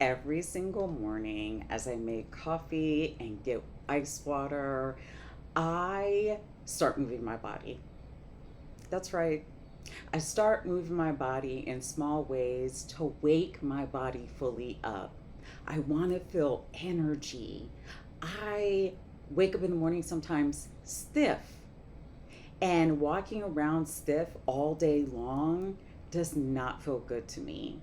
every single morning as I make coffee and get ice water, I start moving my body. That's right. I start moving my body in small ways to wake my body fully up. I want to feel energy. I wake up in the morning sometimes stiff, and walking around stiff all day long does not feel good to me.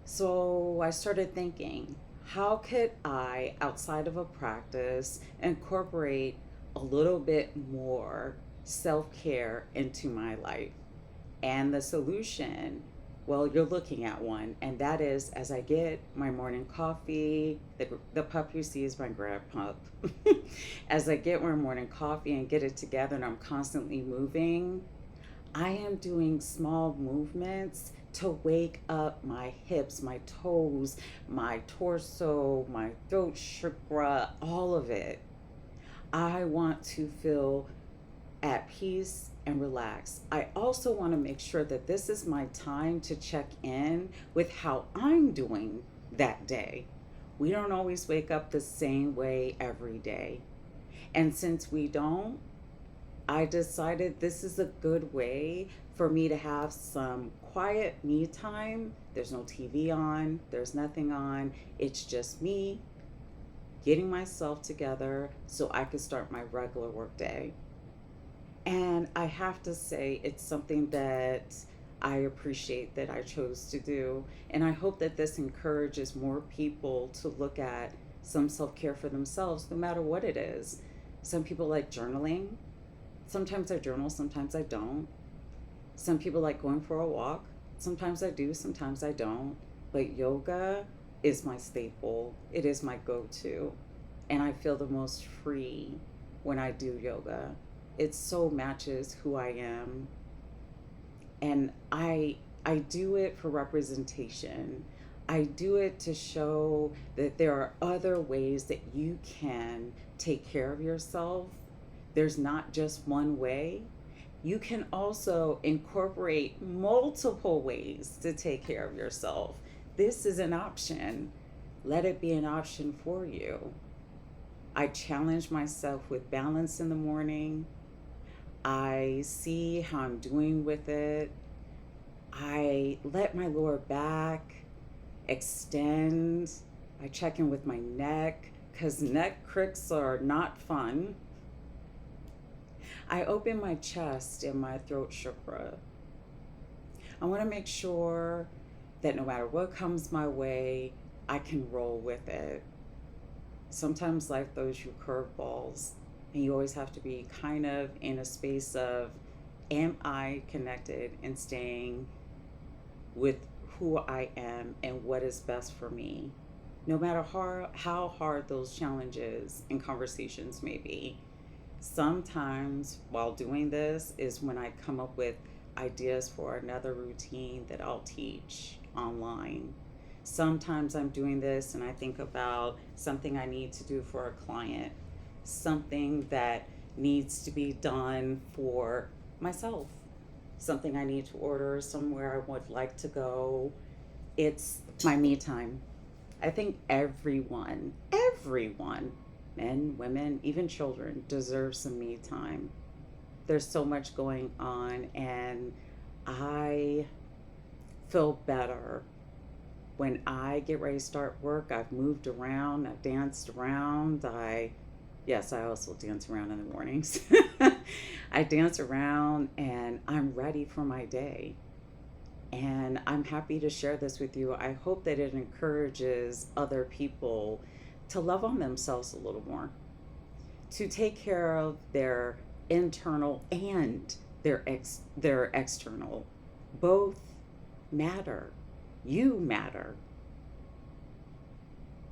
So I started thinking, how could I, outside of a practice, incorporate a little bit more self care into my life? And the solution, well, you're looking at one, and that is as I get my morning coffee, the pup you see is my grand pup. As I get my morning coffee and get it together, and I'm constantly moving, I am doing small movements to wake up my hips, my toes, my torso, my throat chakra, all of it. I want to feel at peace and relax. I also want to make sure that this is my time to check in with how I'm doing that day. We don't always wake up the same way every day. And since we don't, I decided this is a good way for me to have some quiet me time. There's no TV on, there's nothing on. It's just me getting myself together so I can start my regular work day. And I have to say, it's something that I appreciate that I chose to do. And I hope that this encourages more people to look at some self care for themselves, no matter what it is. Some people like journaling. Sometimes I journal, sometimes I don't. Some people like going for a walk. Sometimes I do, sometimes I don't. But yoga is my staple, it is my go to. And I feel the most free when I do yoga. It so matches who I am. And I do it for representation. I do it to show that there are other ways that you can take care of yourself. There's not just one way. You can also incorporate multiple ways to take care of yourself. This is an option. Let it be an option for you. I challenge myself with balance in the morning. I see how I'm doing with it. I let my lower back extend. I check in with my neck because neck cricks are not fun. I open my chest and my throat chakra. I want to make sure that no matter what comes my way, I can roll with it. Sometimes life throws you curveballs, and you always have to be kind of in a space of, am I connected and staying with who I am and what is best for me? No matter how hard those challenges and conversations may be. Sometimes while doing this is when I come up with ideas for another routine that I'll teach online. Sometimes I'm doing this and I think about something I need to do for a client, something that needs to be done for myself, something I need to order, somewhere I would like to go. It's my me time. I think everyone, men, women, even children, deserve some me time. There's so much going on, and I feel better when I get ready to start work. I've moved around, I've danced around. Yes, I also dance around in the mornings. I dance around and I'm ready for my day. And I'm happy to share this with you. I hope that it encourages other people to love on themselves a little more, to take care of their internal and their external. Both matter. You matter.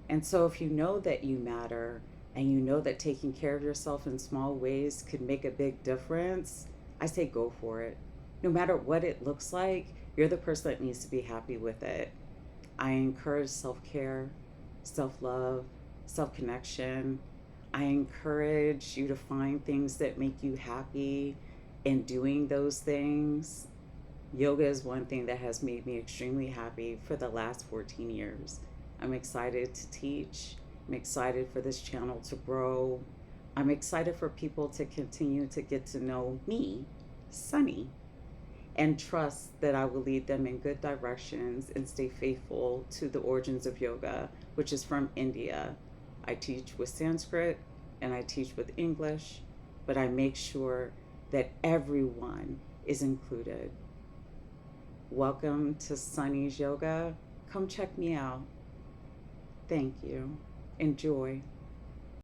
And so if you know that you matter and you know that taking care of yourself in small ways could make a big difference, I say go for it. No matter what it looks like, you're the person that needs to be happy with it. I encourage self care, self love, self connection. I encourage you to find things that make you happy in doing those things. Yoga is one thing that has made me extremely happy for the last 14 years. I'm excited to teach. I'm excited for this channel to grow. I'm excited for people to continue to get to know me, Sunny, and trust that I will lead them in good directions and stay faithful to the origins of yoga, which is from India. I teach with Sanskrit and I teach with English, but I make sure that everyone is included. Welcome to Sunny's Yoga. Come check me out. Thank you. Enjoy.